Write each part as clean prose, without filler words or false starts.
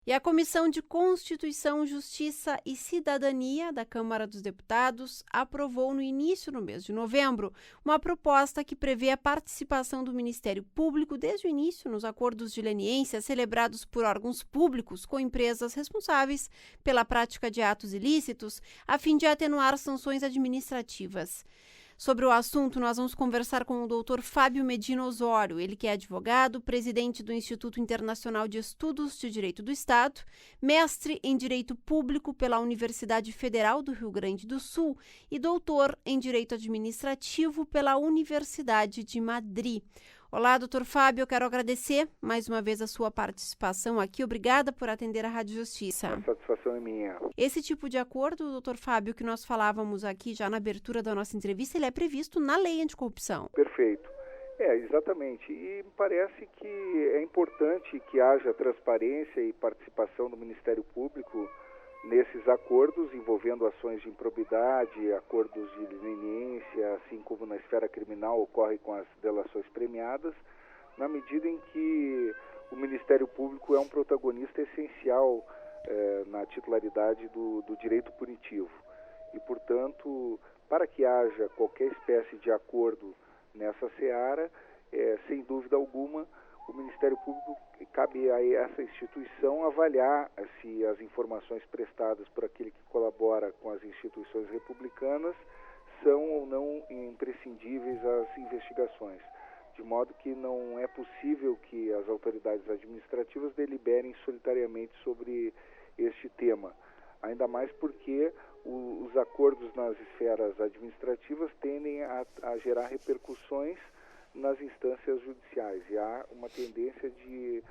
E a Comissão de Constituição, Justiça e Cidadania da Câmara dos Deputados aprovou no início do mês de novembro uma proposta que prevê a participação do Ministério Público desde o início nos acordos de leniência celebrados por órgãos públicos com empresas responsáveis pela prática de atos ilícitos, a fim de atenuar sanções administrativas. Sobre o assunto, nós vamos conversar com o Dr. Fábio Medina Osório, ele que é advogado, presidente do Instituto Internacional de Estudos de Direito do Estado, mestre em Direito Público pela Universidade Federal do Rio Grande do Sul e doutor em Direito Administrativo pela Universidade de Madrid. Olá, doutor Fábio, eu quero agradecer mais uma vez a sua participação aqui. Obrigada por atender a Rádio Justiça. A satisfação é minha. Esse tipo de acordo, doutor Fábio, que nós falávamos aqui já na abertura da nossa entrevista, ele é previsto na lei anticorrupção. Perfeito. Exatamente. E me parece que é importante que haja transparência e participação do Ministério Público nesses acordos envolvendo ações de improbidade, acordos de leniência, assim como na esfera criminal ocorre com as delações premiadas, na medida em que o Ministério Público é um protagonista essencial na titularidade do direito punitivo. E, portanto, para que haja qualquer espécie de acordo nessa seara, sem dúvida alguma, o Ministério Público, cabe a essa instituição avaliar se as informações prestadas por aquele que colabora com as instituições republicanas são ou não imprescindíveis às investigações, de modo que não é possível que as autoridades administrativas deliberem solitariamente sobre este tema, ainda mais porque os acordos nas esferas administrativas tendem a gerar repercussões nas instâncias judiciais, e há uma tendência de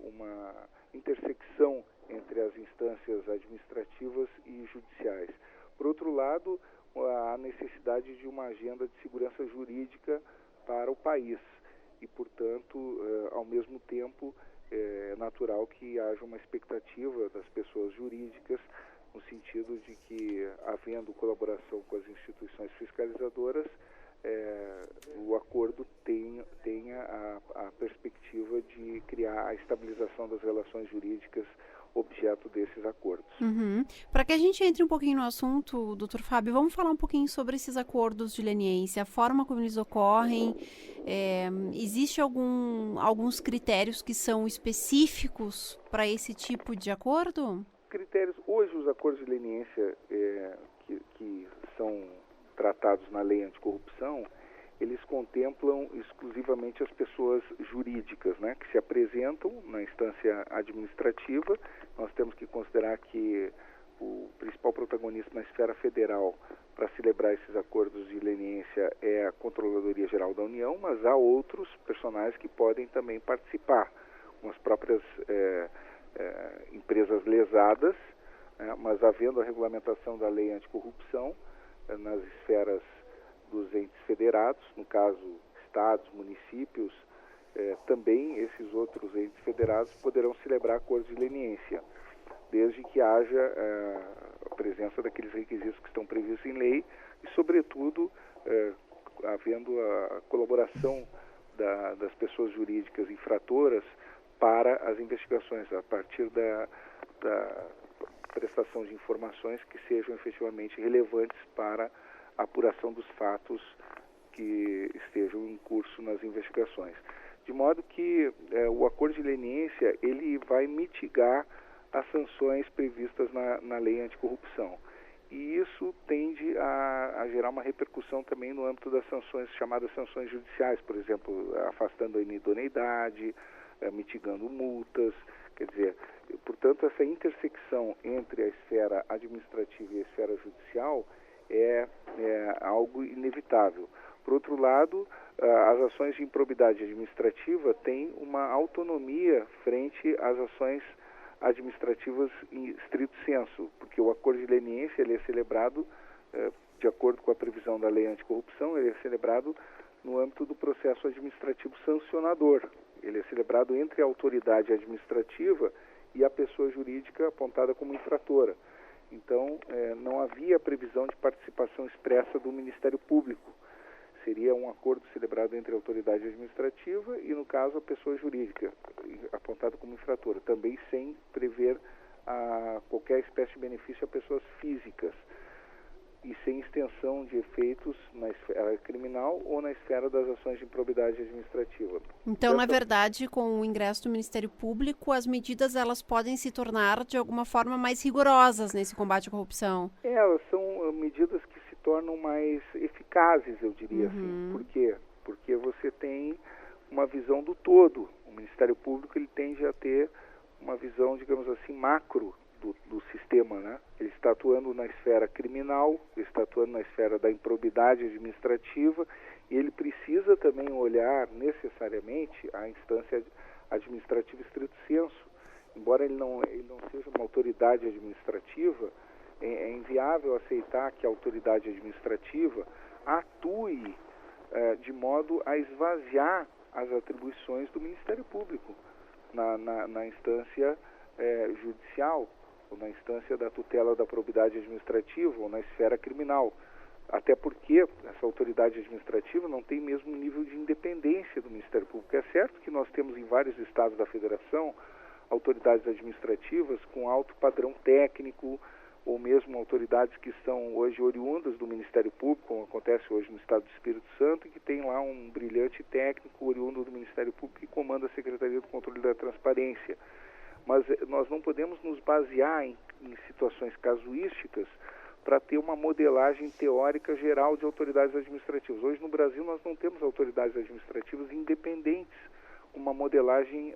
uma intersecção entre as instâncias administrativas e judiciais. Por outro lado, há necessidade de uma agenda de segurança jurídica para o país e, portanto, ao mesmo tempo, é natural que haja uma expectativa das pessoas jurídicas no sentido de que, havendo colaboração com as instituições fiscalizadoras, o acordo tenha a perspectiva de criar a estabilização das relações jurídicas objeto desses acordos. Para que a gente entre um pouquinho no assunto, doutor Fábio, vamos falar um pouquinho sobre esses acordos de leniência, a forma como eles ocorrem. Existe alguns critérios que são específicos para esse tipo de acordo? Hoje os acordos de leniência que são tratados na lei anticorrupção, eles contemplam exclusivamente as pessoas jurídicas, né, que se apresentam na instância administrativa. Nós temos que considerar que o principal protagonista na esfera federal para celebrar esses acordos de leniência é a Controladoria Geral da União, mas há outros personagens que podem também participar, com as próprias empresas lesadas, mas havendo a regulamentação da lei anticorrupção nas esferas dos entes federados, no caso estados, municípios, também esses outros entes federados poderão celebrar acordos de leniência, desde que haja a presença daqueles requisitos que estão previstos em lei e, sobretudo, havendo a colaboração das pessoas jurídicas infratoras para as investigações, a partir da prestação de informações que sejam efetivamente relevantes para a apuração dos fatos que estejam em curso nas investigações. De modo que o acordo de leniência ele vai mitigar as sanções previstas na lei anticorrupção. E isso tende a gerar uma repercussão também no âmbito das sanções, chamadas sanções judiciais, por exemplo, afastando a inidoneidade, mitigando multas. Quer dizer, portanto, essa intersecção entre a esfera administrativa e a esfera judicial é algo inevitável. Por outro lado, as ações de improbidade administrativa têm uma autonomia frente às ações administrativas em estrito sensu, porque o acordo de leniência ele é celebrado, de acordo com a previsão da lei anticorrupção, ele é celebrado no âmbito do processo administrativo sancionador. Ele é celebrado entre a autoridade administrativa e a pessoa jurídica apontada como infratora. Então, não havia previsão de participação expressa do Ministério Público. seria um acordo celebrado entre a autoridade administrativa e, no caso, a pessoa jurídica, apontada como infratora, também sem prever qualquer espécie de benefício a pessoas físicas e sem extensão de efeitos na esfera criminal ou na esfera das ações de improbidade administrativa. Então, na verdade, com o ingresso do Ministério Público, as medidas elas podem se tornar, de alguma forma, mais rigorosas nesse combate à corrupção. Elas são medidas que se tornam mais eficazes, eu diria assim. Por quê? Porque você tem uma visão do todo. O Ministério Público ele tende a ter uma visão, digamos assim, macro do sistema, né? Ele está atuando na esfera criminal, ele está atuando na esfera da improbidade administrativa e ele precisa também olhar necessariamente a instância administrativa estrito sensu. Embora ele não seja uma autoridade administrativa, é inviável aceitar que a autoridade administrativa atue de modo a esvaziar as atribuições do Ministério Público na instância judicial, ou na instância da tutela da probidade administrativa, ou na esfera criminal. Até porque essa autoridade administrativa não tem mesmo nível de independência do Ministério Público. É certo que nós temos em vários estados da Federação autoridades administrativas com alto padrão técnico, ou mesmo autoridades que são hoje oriundas do Ministério Público, como acontece hoje no estado do Espírito Santo, e que tem lá um brilhante técnico oriundo do Ministério Público que comanda a Secretaria do Controle da Transparência. Mas nós não podemos nos basear em situações casuísticas para ter uma modelagem teórica geral de autoridades administrativas. Hoje no Brasil nós não temos autoridades administrativas independentes, uma modelagem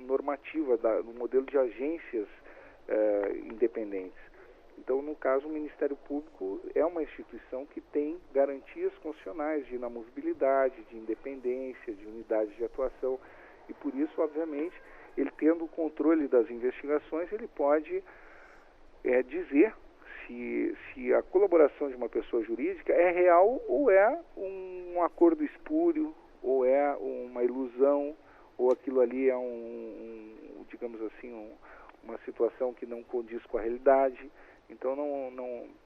normativa no modelo de agências independentes. Então, no caso, o Ministério Público é uma instituição que tem garantias constitucionais de inamovibilidade, de independência, de unidade de atuação e por isso, obviamente, ele tendo o controle das investigações, ele pode dizer se a colaboração de uma pessoa jurídica é real ou é um acordo espúrio, ou é uma ilusão, ou aquilo ali é digamos assim, uma situação que não condiz com a realidade. Então,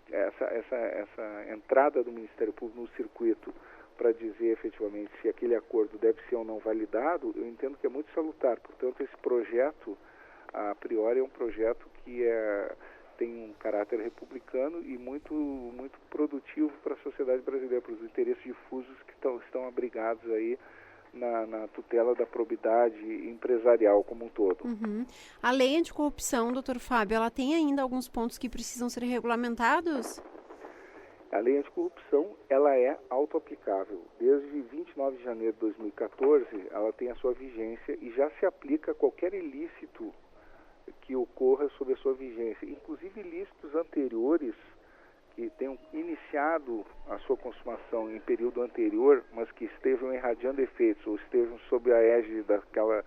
essa entrada do Ministério Público no circuito para dizer efetivamente se aquele acordo deve ser ou não validado, eu entendo que é muito salutar. Portanto, esse projeto, a priori, é um projeto que tem um caráter republicano e muito, muito produtivo para a sociedade brasileira, para os interesses difusos que estão abrigados aí na tutela da probidade empresarial como um todo. A lei anticorrupção, doutor Fábio, ela tem ainda alguns pontos que precisam ser regulamentados? A lei anticorrupção, ela é autoaplicável. Desde 29 de janeiro de 2014, ela tem a sua vigência e já se aplica a qualquer ilícito que ocorra sob a sua vigência. Inclusive ilícitos anteriores que tenham iniciado a sua consumação em período anterior, mas que estejam irradiando efeitos ou estejam sob a égide daquela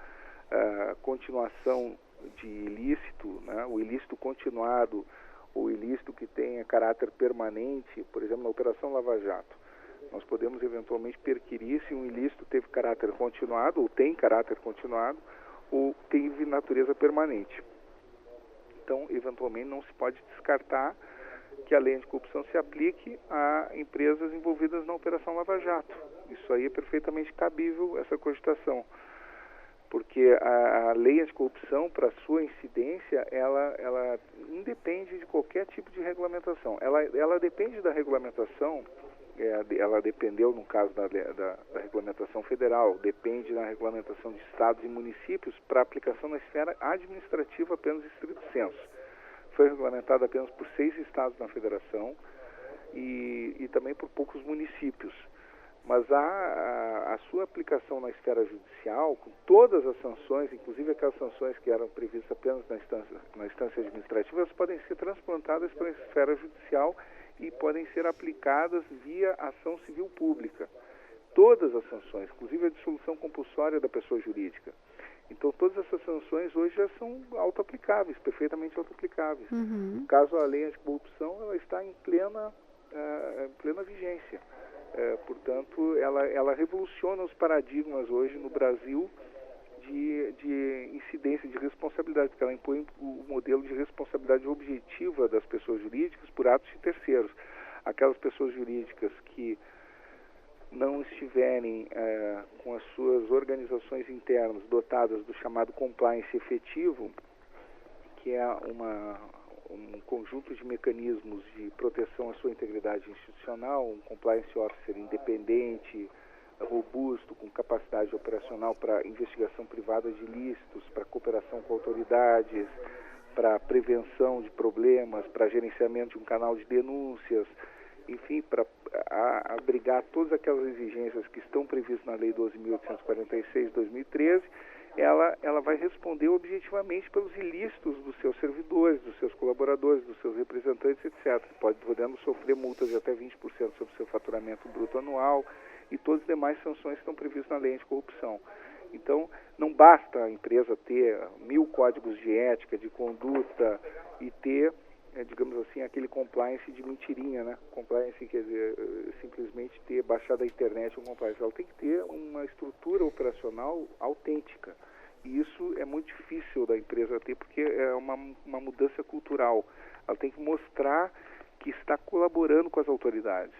continuação de ilícito, né? O ilícito continuado, o ilícito que tenha caráter permanente, por exemplo, na Operação Lava Jato. Nós podemos eventualmente perquirir se um ilícito teve caráter continuado, ou tem caráter continuado, ou teve natureza permanente. Então, eventualmente, não se pode descartar que a lei anticorrupção se aplique a empresas envolvidas na Operação Lava Jato. Isso aí é perfeitamente cabível, essa cogitação. Porque a lei anticorrupção, para sua incidência, ela independe de qualquer tipo de regulamentação. Ela depende da regulamentação, ela dependeu, no caso da regulamentação federal, depende da regulamentação de estados e municípios para aplicação na esfera administrativa apenas estrito sensu. Foi regulamentada apenas por 6 estados na federação e também por poucos municípios. Mas a sua aplicação na esfera judicial, com todas as sanções, inclusive aquelas sanções que eram previstas apenas na instância administrativa, elas podem ser transplantadas para a esfera judicial e podem ser aplicadas via ação civil pública. Todas as sanções, inclusive a dissolução compulsória da pessoa jurídica. Então, todas essas sanções hoje já são auto-aplicáveis, perfeitamente auto-aplicáveis. No caso, a lei anticorrupção, ela está em plena vigência. Portanto, ela revoluciona os paradigmas hoje no Brasil de incidência, de responsabilidade, porque ela impõe o modelo de responsabilidade objetiva das pessoas jurídicas por atos de terceiros. Aquelas pessoas jurídicas que não estiverem com as suas organizações internas dotadas do chamado compliance efetivo, que é um conjunto de mecanismos de proteção à sua integridade institucional, um compliance officer independente, robusto, com capacidade operacional para investigação privada de ilícitos, para cooperação com autoridades, para prevenção de problemas, para gerenciamento de um canal de denúncias, enfim, para abrigar todas aquelas exigências que estão previstas na Lei 12.846 de 2013, ela vai responder objetivamente pelos ilícitos dos seus servidores, dos seus colaboradores, dos seus representantes, etc., podendo sofrer multas de até 20% sobre o seu faturamento bruto anual e todas as demais sanções que estão previstas na Lei Anticorrupção. Então, não basta a empresa ter 1000 códigos de ética, de conduta e ter, digamos assim, aquele compliance de mentirinha, né? Compliance quer dizer simplesmente ter baixado a internet um compliance. Ela tem que ter uma estrutura operacional autêntica. E isso é muito difícil da empresa ter, porque é uma mudança cultural. Ela tem que mostrar que está colaborando com as autoridades.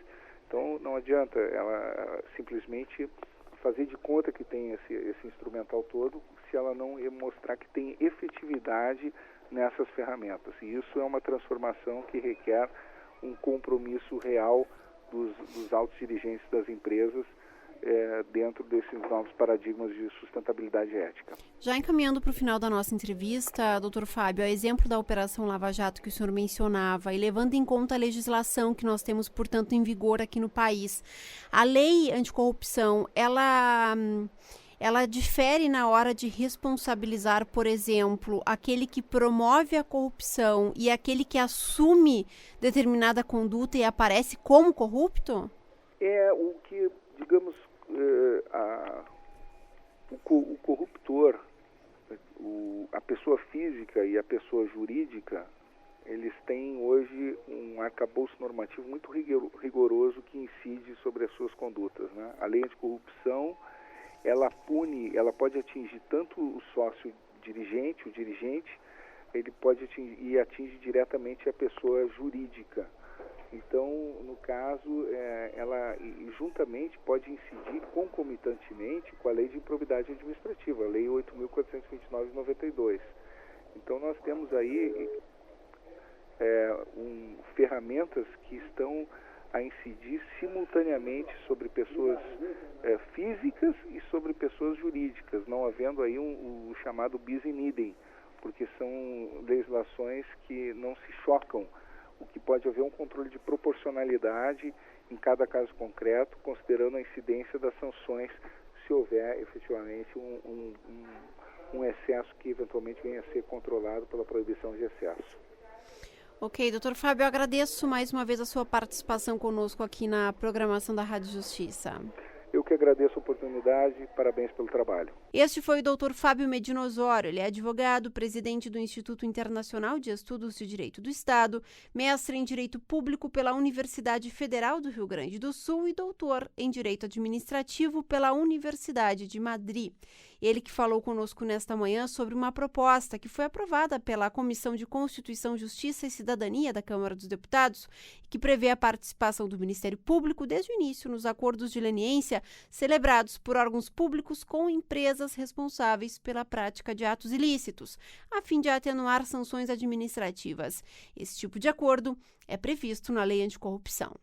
Então, não adianta ela simplesmente fazer de conta que tem esse instrumental todo, se ela não mostrar que tem efetividade nessas ferramentas. E isso é uma transformação que requer um compromisso real dos altos dirigentes das empresas dentro desses novos paradigmas de sustentabilidade ética. Já encaminhando para o final da nossa entrevista, doutor Fábio, a exemplo da Operação Lava Jato que o senhor mencionava, e levando em conta a legislação que nós temos, portanto, em vigor aqui no país, a lei anticorrupção, ela difere na hora de responsabilizar, por exemplo, aquele que promove a corrupção e aquele que assume determinada conduta e aparece como corrupto? É o que, digamos, o corruptor, a pessoa física e a pessoa jurídica, eles têm hoje um arcabouço normativo muito rigoroso que incide sobre as suas condutas, né? A lei anticorrupção, ela pode atingir tanto o sócio dirigente, o dirigente, ele pode atinge diretamente a pessoa jurídica. Então, no caso, ela juntamente pode incidir concomitantemente com a Lei de Improbidade Administrativa, a Lei 8.429 de 92. Então, nós temos aí ferramentas que estão a incidir simultaneamente sobre pessoas físicas e sobre pessoas jurídicas, não havendo aí o chamado bis in idem, porque são legislações que não se chocam, o que pode haver um controle de proporcionalidade em cada caso concreto, considerando a incidência das sanções, se houver efetivamente um excesso que eventualmente venha a ser controlado pela proibição de excesso. Ok, doutor Fábio, eu agradeço mais uma vez a sua participação conosco aqui na programação da Rádio Justiça. Eu que agradeço a oportunidade, parabéns pelo trabalho. Este foi o doutor Fábio Medina Osório, ele é advogado, presidente do Instituto Internacional de Estudos de Direito do Estado, mestre em Direito Público pela Universidade Federal do Rio Grande do Sul e doutor em Direito Administrativo pela Universidade de Madrid. Ele que falou conosco nesta manhã sobre uma proposta que foi aprovada pela Comissão de Constituição, Justiça e Cidadania da Câmara dos Deputados e que prevê a participação do Ministério Público desde o início nos acordos de leniência celebrados por órgãos públicos com empresas responsáveis pela prática de atos ilícitos, a fim de atenuar sanções administrativas. Esse tipo de acordo é previsto na Lei Anticorrupção.